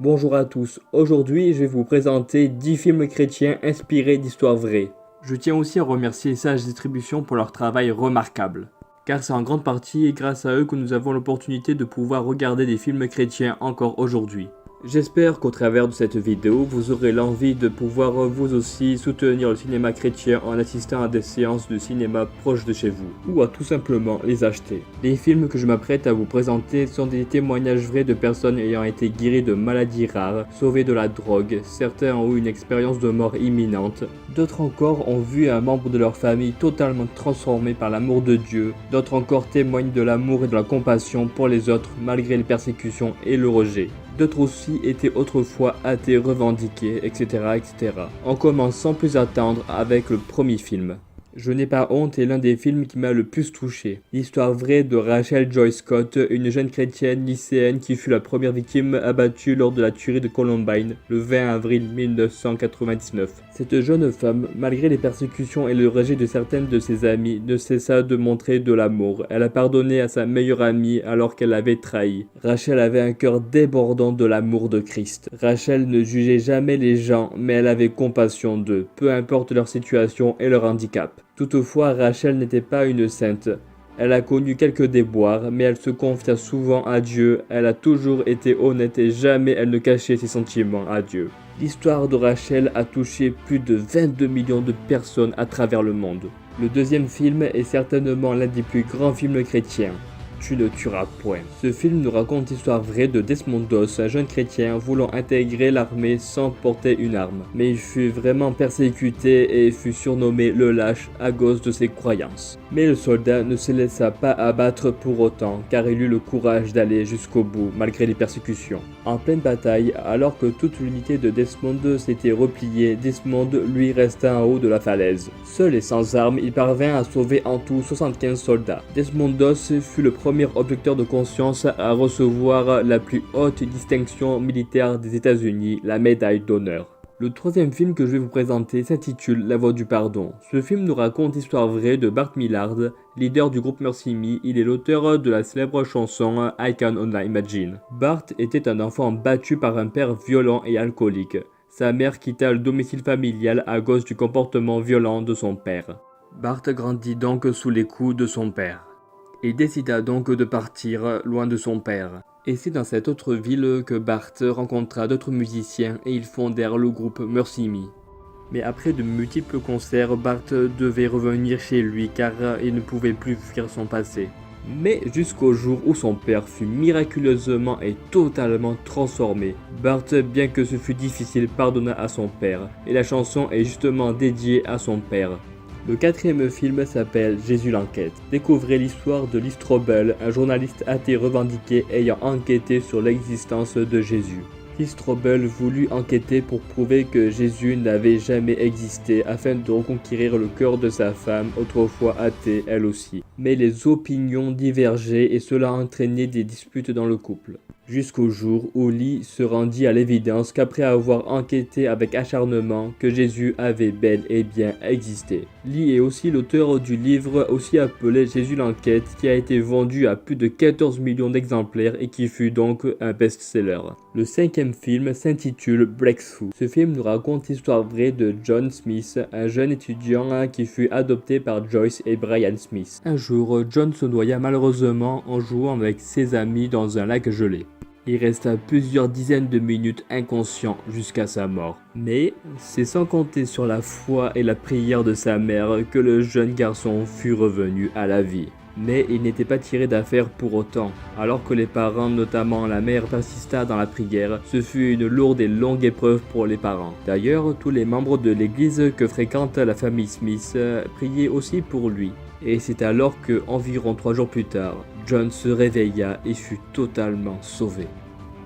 Bonjour à tous, aujourd'hui je vais vous présenter 10 films chrétiens inspirés d'histoires vraies. Je tiens aussi à remercier Sage Distribution pour leur travail remarquable, car c'est en grande partie grâce à eux que nous avons l'opportunité de pouvoir regarder des films chrétiens encore aujourd'hui. J'espère qu'au travers de cette vidéo, vous aurez l'envie de pouvoir vous aussi soutenir le cinéma chrétien en assistant à des séances de cinéma proches de chez vous, ou à tout simplement les acheter. Les films que je m'apprête à vous présenter sont des témoignages vrais de personnes ayant été guéries de maladies rares, sauvées de la drogue, certains ont eu une expérience de mort imminente, d'autres encore ont vu un membre de leur famille totalement transformé par l'amour de Dieu, d'autres encore témoignent de l'amour et de la compassion pour les autres malgré les persécutions et le rejet. D'autres aussi étaient autrefois athées revendiqués, etc. On commence sans plus attendre avec le premier film. Je n'ai pas honte est l'un des films qui m'a le plus touché. L'histoire vraie de Rachel Joy Scott, une jeune chrétienne lycéenne qui fut la première victime abattue lors de la tuerie de Columbine, le 20 avril 1999. Cette jeune femme, malgré les persécutions et le rejet de certaines de ses amies, ne cessa de montrer de l'amour. Elle a pardonné à sa meilleure amie alors qu'elle l'avait trahi. Rachel avait un cœur débordant de l'amour de Christ. Rachel ne jugeait jamais les gens, mais elle avait compassion d'eux, peu importe leur situation et leur handicap. Toutefois, Rachel n'était pas une sainte. Elle a connu quelques déboires, mais elle se confia souvent à Dieu. Elle a toujours été honnête et jamais elle ne cachait ses sentiments à Dieu. L'histoire de Rachel a touché plus de 22 millions de personnes à travers le monde. Le deuxième film est certainement l'un des plus grands films chrétiens. Tu ne tueras point. Ce film nous raconte l'histoire vraie de Desmond Doss, un jeune chrétien voulant intégrer l'armée sans porter une arme. Mais il fut vraiment persécuté et fut surnommé le lâche à cause de ses croyances. Mais le soldat ne se laissa pas abattre pour autant, car il eut le courage d'aller jusqu'au bout malgré les persécutions. En pleine bataille, alors que toute l'unité de Desmond s'était repliée, Desmond lui resta en haut de la falaise. Seul et sans armes, il parvint à sauver en tout 75 soldats. Desmond Doss fut le premier objecteur de conscience à recevoir la plus haute distinction militaire des États-Unis, la médaille d'honneur. Le troisième film que je vais vous présenter s'intitule La Voix du Pardon. Ce film nous raconte l'histoire vraie de Bart Millard, leader du groupe Mercy Me. Il est l'auteur de la célèbre chanson I Can Only Imagine. Bart était un enfant battu par un père violent et alcoolique. Sa mère quitta le domicile familial à cause du comportement violent de son père. Bart grandit donc sous les coups de son père. Il décida donc de partir loin de son père. Et c'est dans cette autre ville que Bart rencontra d'autres musiciens et ils fondèrent le groupe Mercy Me. Mais après de multiples concerts, Bart devait revenir chez lui car il ne pouvait plus fuir son passé. Mais jusqu'au jour où son père fut miraculeusement et totalement transformé. Bart, bien que ce fût difficile, pardonna à son père. Et la chanson est justement dédiée à son père. Le quatrième film s'appelle Jésus l'enquête. Découvrez l'histoire de Lee Strobel, un journaliste athée revendiqué ayant enquêté sur l'existence de Jésus. Lee Strobel voulut enquêter pour prouver que Jésus n'avait jamais existé afin de reconquérir le cœur de sa femme, autrefois athée elle aussi. Mais les opinions divergeaient et cela entraînait des disputes dans le couple. Jusqu'au jour où Lee se rendit à l'évidence qu'après avoir enquêté avec acharnement, que Jésus avait bel et bien existé. Lee est aussi l'auteur du livre aussi appelé Jésus l'enquête qui a été vendu à plus de 14 millions d'exemplaires et qui fut donc un best-seller. Le cinquième film s'intitule Breakthrough. Ce film nous raconte l'histoire vraie de John Smith, un jeune étudiant qui fut adopté par Joyce et Brian Smith. Un jour, John se noya malheureusement en jouant avec ses amis dans un lac gelé. Il resta plusieurs dizaines de minutes inconscient jusqu'à sa mort. Mais c'est sans compter sur la foi et la prière de sa mère que le jeune garçon fut revenu à la vie. Mais il n'était pas tiré d'affaire pour autant. Alors que les parents, notamment la mère, persista dans la prière, ce fut une lourde et longue épreuve pour les parents. D'ailleurs, tous les membres de l'église que fréquente la famille Smith priaient aussi pour lui. Et c'est alors que, environ 3 jours plus tard, John se réveilla et fut totalement sauvé.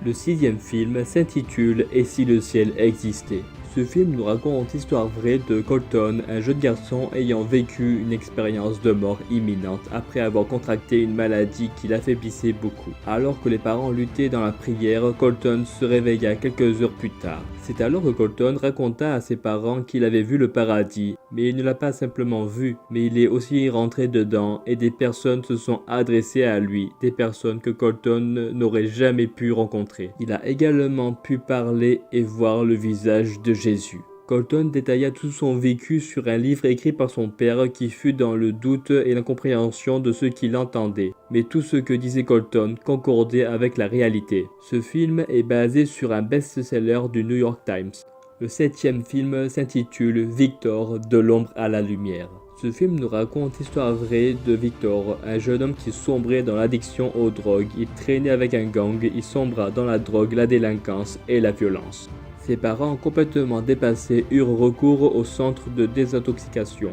Le sixième film s'intitule Et si le ciel existait. Ce film nous raconte l'histoire vraie de Colton, un jeune garçon ayant vécu une expérience de mort imminente après avoir contracté une maladie qui l'affaiblissait beaucoup. Alors que les parents luttaient dans la prière, Colton se réveilla quelques heures plus tard. C'est alors que Colton raconta à ses parents qu'il avait vu le paradis, mais il ne l'a pas simplement vu, mais il est aussi rentré dedans et des personnes se sont adressées à lui, des personnes que Colton n'aurait jamais pu rencontrer. Il a également pu parler et voir le visage de Jésus. Colton détailla tout son vécu sur un livre écrit par son père qui fut dans le doute et l'incompréhension de ceux qui l'entendaient. Mais tout ce que disait Colton concordait avec la réalité. Ce film est basé sur un best-seller du New York Times. Le 7e film s'intitule Victor, de l'ombre à la lumière. Ce film nous raconte l'histoire vraie de Victor, un jeune homme qui sombrait dans l'addiction aux drogues. Il traînait avec un gang, il sombra dans la drogue, la délinquance et la violence. Ses parents, complètement dépassés, eurent recours au centre de désintoxication,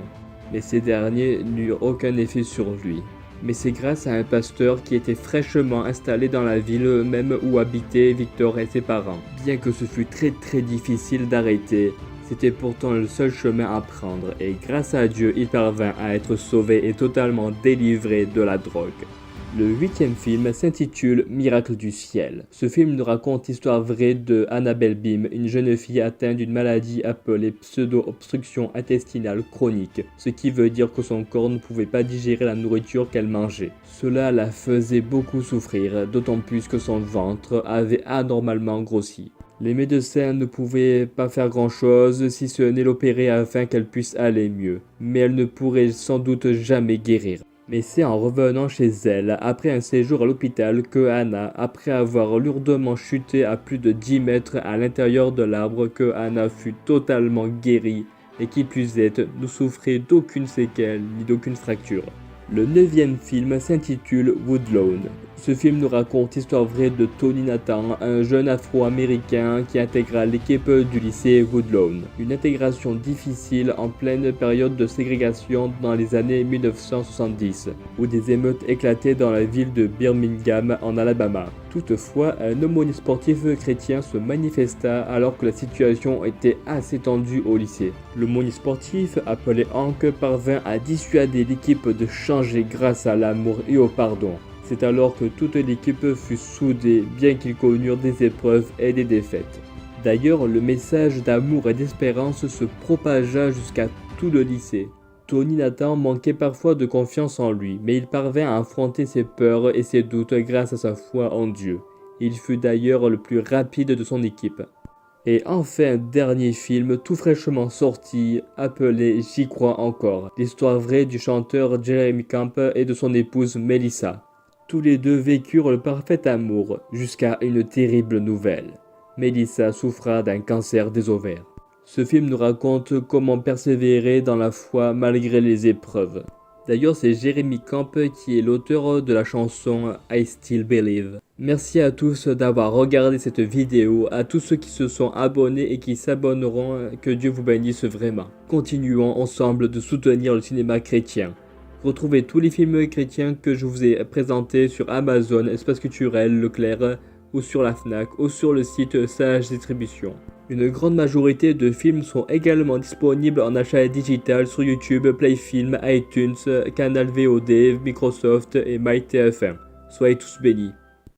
mais ces derniers n'eurent aucun effet sur lui. Mais c'est grâce à un pasteur qui était fraîchement installé dans la ville même où habitaient Victor et ses parents. Bien que ce fût très difficile d'arrêter, c'était pourtant le seul chemin à prendre et grâce à Dieu, il parvint à être sauvé et totalement délivré de la drogue. Le 8e film s'intitule Miracle du ciel. Ce film nous raconte l'histoire vraie de Annabelle Beam, une jeune fille atteinte d'une maladie appelée pseudo-obstruction intestinale chronique, ce qui veut dire que son corps ne pouvait pas digérer la nourriture qu'elle mangeait. Cela la faisait beaucoup souffrir, d'autant plus que son ventre avait anormalement grossi. Les médecins ne pouvaient pas faire grand-chose si ce n'est l'opérer afin qu'elle puisse aller mieux, mais elle ne pourrait sans doute jamais guérir. Mais c'est en revenant chez elle, après un séjour à l'hôpital, que Anna, après avoir lourdement chuté à plus de 10 mètres à l'intérieur de l'arbre, que Anna fut totalement guérie et qui plus est, ne souffrait d'aucune séquelle ni d'aucune fracture. Le 9e film s'intitule Woodlawn. Ce film nous raconte l'histoire vraie de Tony Nathan, un jeune afro-américain qui intégra l'équipe du lycée Woodlawn. Une intégration difficile en pleine période de ségrégation dans les années 1970, où des émeutes éclataient dans la ville de Birmingham en Alabama. Toutefois, un aumônier sportif chrétien se manifesta alors que la situation était assez tendue au lycée. L'aumônier sportif, appelé Hank, parvint à dissuader l'équipe de changer grâce à l'amour et au pardon. C'est alors que toute l'équipe fut soudée, bien qu'ils connurent des épreuves et des défaites. D'ailleurs, le message d'amour et d'espérance se propagea jusqu'à tout le lycée. Tony Nathan manquait parfois de confiance en lui, mais il parvint à affronter ses peurs et ses doutes grâce à sa foi en Dieu. Il fut d'ailleurs le plus rapide de son équipe. Et enfin, un dernier film tout fraîchement sorti, appelé J'y crois encore, l'histoire vraie du chanteur Jeremy Camp et de son épouse Melissa. Tous les deux vécurent le parfait amour, jusqu'à une terrible nouvelle. Melissa souffra d'un cancer des ovaires. Ce film nous raconte comment persévérer dans la foi malgré les épreuves. D'ailleurs, c'est Jeremy Camp qui est l'auteur de la chanson I Still Believe. Merci à tous d'avoir regardé cette vidéo, à tous ceux qui se sont abonnés et qui s'abonneront, que Dieu vous bénisse vraiment. Continuons ensemble de soutenir le cinéma chrétien. Retrouvez tous les films chrétiens que je vous ai présentés sur Amazon, Espace Culturel, Leclerc, ou sur la Fnac, ou sur le site Sage Distribution. Une grande majorité de films sont également disponibles en achat digital sur YouTube, Playfilm, iTunes, Canal VOD, Microsoft et MyTF1. Soyez tous bénis.